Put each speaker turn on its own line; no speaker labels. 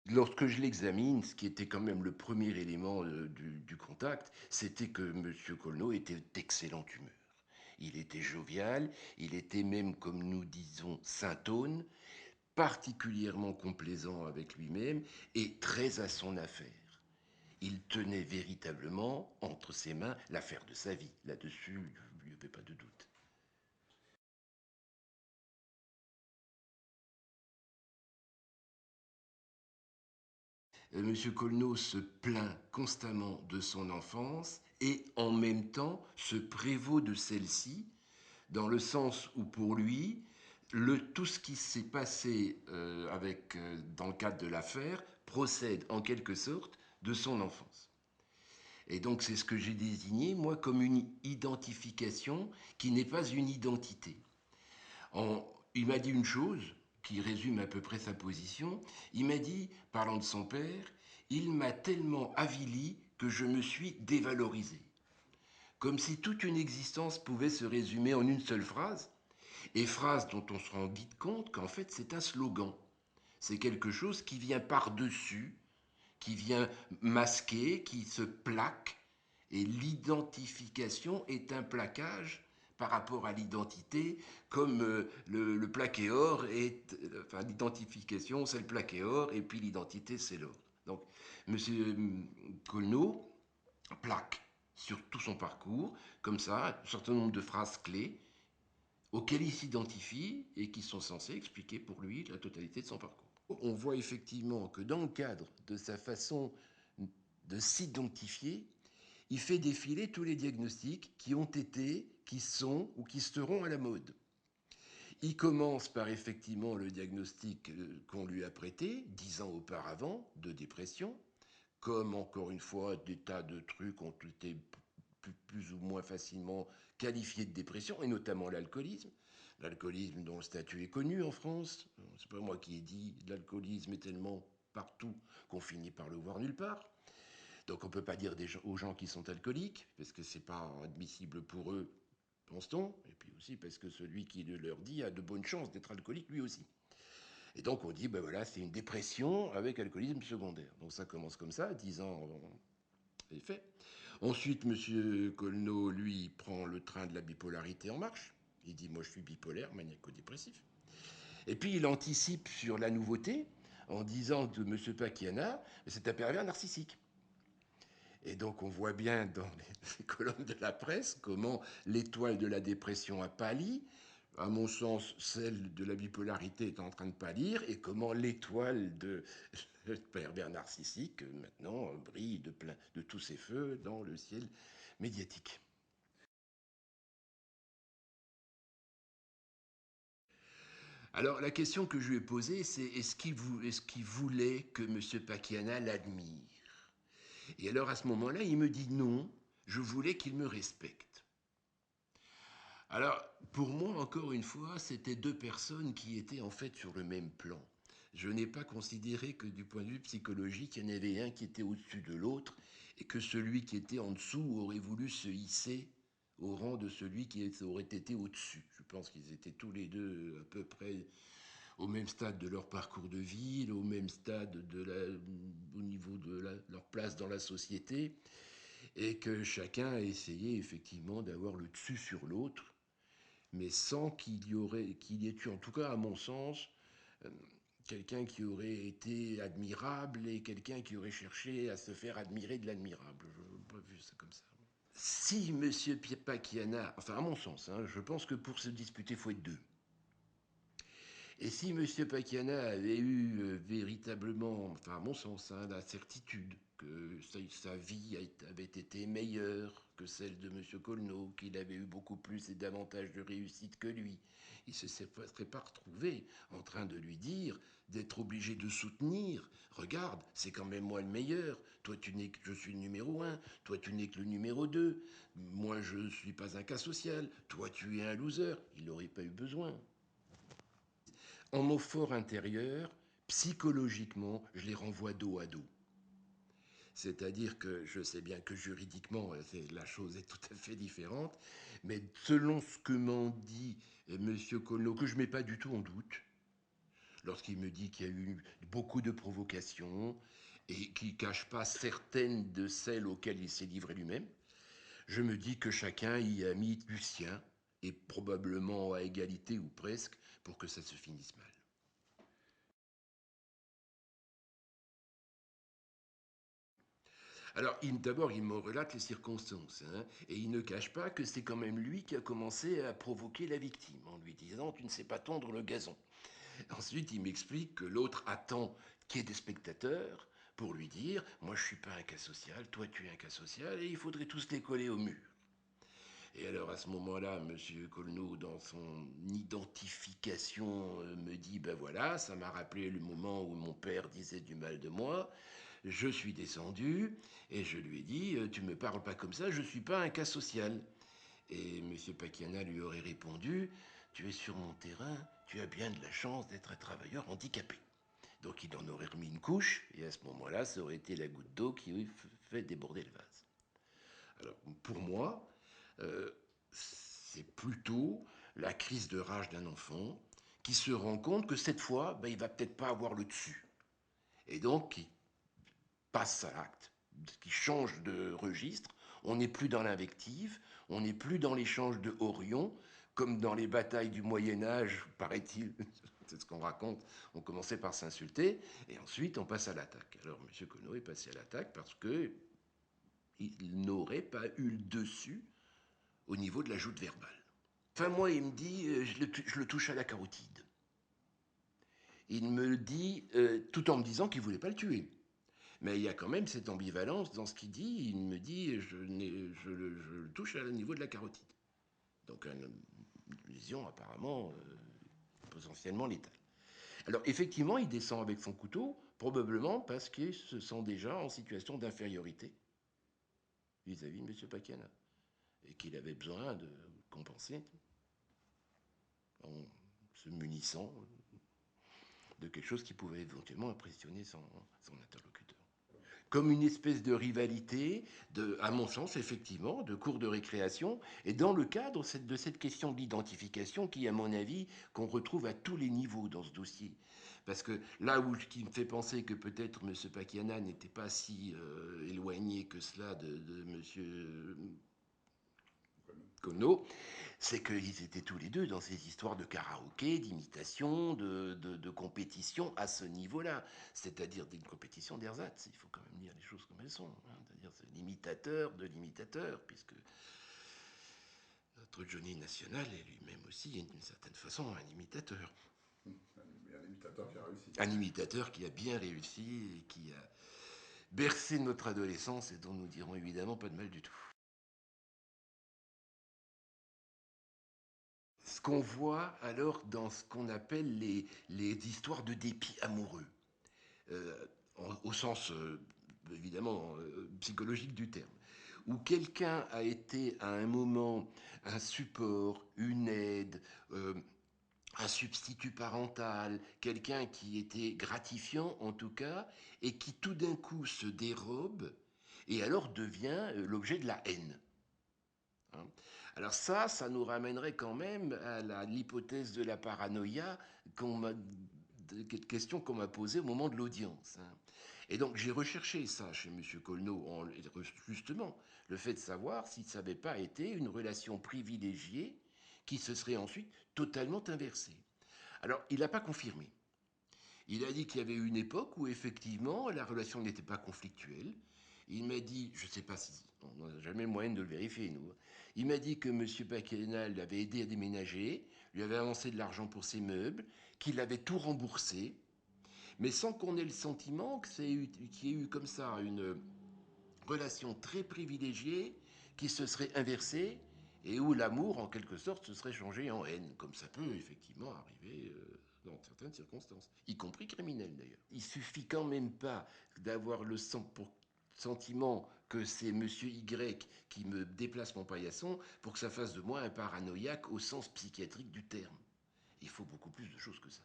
Lorsque je l'examine, ce qui était quand même le premier élément du contact, c'était que Monsieur Colneau était d'excellente humeur. Il était jovial, il était même, comme nous disons, syntone, particulièrement complaisant avec lui-même et très à son affaire. Il tenait véritablement entre ses mains l'affaire de sa vie. Là-dessus, il n'y avait pas de doute. Monsieur Colneau se plaint constamment de son enfance et en même temps se prévaut de celle-ci, dans le sens où pour lui, tout ce qui s'est passé dans le cadre de l'affaire procède en quelque sorte de son enfance. Et donc c'est ce que j'ai désigné, moi, comme une identification qui n'est pas une identité. Il m'a dit une chose qui résume à peu près sa position. Il m'a dit, parlant de son père, il m'a tellement avili que je me suis dévalorisé. Comme si toute une existence pouvait se résumer en une seule phrase, et phrase dont on se rend vite compte qu'en fait c'est un slogan. C'est quelque chose qui vient par-dessus, qui vient masquer, qui se plaque, et l'identification est un plaquage par rapport à l'identité, comme le plaqué or est, enfin l'identification c'est le plaqué or, et puis l'identité c'est l'or. Donc, Monsieur Colneau plaque sur tout son parcours, comme ça, un certain nombre de phrases clés auxquelles il s'identifie et qui sont censées expliquer pour lui la totalité de son parcours. On voit effectivement que dans le cadre de sa façon de s'identifier, il fait défiler tous les diagnostics qui ont été, qui sont ou qui seront à la mode. Il commence par effectivement le diagnostic qu'on lui a prêté 10 ans auparavant de dépression, comme encore une fois des tas de trucs ont été plus ou moins facilement qualifiés de dépression, et notamment l'alcoolisme. L'alcoolisme dont le statut est connu en France. C'est pas moi qui ai dit l'alcoolisme est tellement partout qu'on finit par le voir nulle part. Donc on ne peut pas dire aux gens qui sont alcooliques, parce que c'est pas admissible pour eux, pense-t-on, et puis aussi parce que celui qui le leur dit a de bonnes chances d'être alcoolique lui aussi. Et donc on dit, ben voilà, c'est une dépression avec alcoolisme secondaire. Donc ça commence comme ça, 10 ans c'est fait. Ensuite, M. Colneau, lui, prend le train de la bipolarité en marche. Il dit, moi je suis bipolaire, maniaco-dépressif. Et puis il anticipe sur la nouveauté en disant de M. Pakiana, c'est un pervers narcissique. Et donc on voit bien dans les colonnes de la presse comment l'étoile de la dépression a pâli. À mon sens, celle de la bipolarité est en train de pâlir, et comment l'étoile de pervers narcissique maintenant brille de tous ses feux dans le ciel médiatique. Alors la question que je lui ai posée, c'est est-ce qu'il voulait que M. Pakiana l'admire? Et alors à ce moment-là, il me dit non, je voulais qu'il me respecte. Alors, pour moi, encore une fois, c'était deux personnes qui étaient en fait sur le même plan. Je n'ai pas considéré que du point de vue psychologique, il y en avait un qui était au-dessus de l'autre et que celui qui était en dessous aurait voulu se hisser au rang de celui qui aurait été au-dessus. Je pense qu'ils étaient tous les deux à peu près au même stade de leur parcours de vie, au même stade au niveau de leur place dans la société, et que chacun a essayé effectivement d'avoir le dessus sur l'autre, mais sans qu'il y ait eu, en tout cas à mon sens, quelqu'un qui aurait été admirable et quelqu'un qui aurait cherché à se faire admirer de l'admirable. Je n'ai pas vu ça comme ça. Si M. Pakiana, enfin à mon sens, hein, je pense que pour se disputer, il faut être deux. Et si M. Pakiana avait eu véritablement, enfin à mon sens, hein, la certitude que sa vie avait été meilleure que celle de M. Colneau, qu'il avait eu beaucoup plus et davantage de réussite que lui, il ne se serait pas retrouvé en train de lui dire, d'être obligé de soutenir. Regarde, c'est quand même moi le meilleur. Toi, tu n'es que je suis le numéro un. Toi, tu n'es que le numéro 2. Moi, je ne suis pas un cas social. Toi, tu es un loser. Il n'aurait pas eu besoin. En mon fort intérieur, psychologiquement, je les renvoie dos à dos. C'est-à-dire que je sais bien que juridiquement, la chose est tout à fait différente, mais selon ce que m'en dit M. Colneau, que je ne mets pas du tout en doute, lorsqu'il me dit qu'il y a eu beaucoup de provocations et qu'il ne cache pas certaines de celles auxquelles il s'est livré lui-même, je me dis que chacun y a mis du sien, et probablement à égalité ou presque, pour que ça se finisse mal. Alors, d'abord, il me relate les circonstances, hein, et il ne cache pas que c'est quand même lui qui a commencé à provoquer la victime, en lui disant « tu ne sais pas tondre le gazon ». Ensuite, il m'explique que l'autre attend qu'il y ait des spectateurs pour lui dire « moi, je ne suis pas un cas social, toi, tu es un cas social, et il faudrait tous les coller au mur ». Et alors à ce moment-là, M. Colneau, dans son identification, me dit, ben voilà, ça m'a rappelé le moment où mon père disait du mal de moi. Je suis descendu et je lui ai dit, tu me parles pas comme ça, je suis pas un cas social. Et M. Paquiana lui aurait répondu, tu es sur mon terrain, tu as bien de la chance d'être un travailleur handicapé. Donc il en aurait remis une couche, et à ce moment-là, ça aurait été la goutte d'eau qui aurait fait déborder le vase. Alors pour moi, c'est plutôt la crise de rage d'un enfant qui se rend compte que cette fois, ben, il va peut-être pas avoir le dessus. Et donc, qui passe à l'acte, qui change de registre. On n'est plus dans l'invective, on n'est plus dans l'échange de horions, comme dans les batailles du Moyen-Âge, paraît-il, c'est ce qu'on raconte, on commençait par s'insulter, et ensuite on passe à l'attaque. Alors M. Colneau est passé à l'attaque parce qu'il n'aurait pas eu le dessus au niveau de la joute verbale. Enfin, moi, il me dit, je le touche à la carotide. Il me le dit tout en me disant qu'il ne voulait pas le tuer. Mais il y a quand même cette ambivalence dans ce qu'il dit. Il me dit, je le touche au niveau de la carotide. Donc une lésion apparemment potentiellement létale. Alors effectivement, il descend avec son couteau, probablement parce qu'il se sent déjà en situation d'infériorité vis-à-vis de M. Paquiana. Et qu'il avait besoin de compenser en se munissant de quelque chose qui pouvait éventuellement impressionner son interlocuteur. Comme une espèce de rivalité, à mon sens, effectivement, de cours de récréation, et dans le cadre de cette question d'identification qui, à mon avis, qu'on retrouve à tous les niveaux dans ce dossier. Parce que là où ce qui me fait penser que peut-être M. Paquiana n'était pas si éloigné que cela de M. Colneau, c'est qu'ils étaient tous les deux dans ces histoires de karaoké, d'imitation, de compétition à ce niveau-là. C'est-à-dire d'une compétition d'ersatz. Il faut quand même dire les choses comme elles sont. Hein. C'est-à-dire c'est l'imitateur de l'imitateur, puisque notre Johnny National est lui-même aussi, d'une certaine façon, un imitateur.
Un imitateur qui a réussi.
Un imitateur qui a bien réussi et qui a bercé notre adolescence et dont nous dirons évidemment pas de mal du tout. Ce qu'on voit alors dans ce qu'on appelle les histoires de dépit amoureux, au sens évidemment psychologique du terme, où quelqu'un a été à un moment un support, une aide, un substitut parental, quelqu'un qui était gratifiant en tout cas, et qui tout d'un coup se dérobe et alors devient l'objet de la haine. Hein. Alors ça nous ramènerait quand même à l'hypothèse de la paranoïa question qu'on m'a posée au moment de l'audience. Hein. Et donc j'ai recherché ça chez M. Colneau, justement, le fait de savoir si ça n'avait pas été une relation privilégiée qui se serait ensuite totalement inversée. Alors il n'a pas confirmé. Il a dit qu'il y avait une époque où effectivement la relation n'était pas conflictuelle. Il m'a dit, je ne sais pas si on n'a jamais le moyen de le vérifier, nous. Il m'a dit que M. Paquena l'avait aidé à déménager, lui avait avancé de l'argent pour ses meubles, qu'il avait tout remboursé, mais sans qu'on ait le sentiment qu'il y ait eu comme ça une relation très privilégiée qui se serait inversée et où l'amour, en quelque sorte, se serait changé en haine, comme ça peut effectivement arriver dans certaines circonstances, y compris criminelles d'ailleurs. Il suffit quand même pas d'avoir le sentiment que c'est Monsieur Y qui me déplace mon paillasson pour que ça fasse de moi un paranoïaque au sens psychiatrique du terme. Il faut beaucoup plus de choses que ça.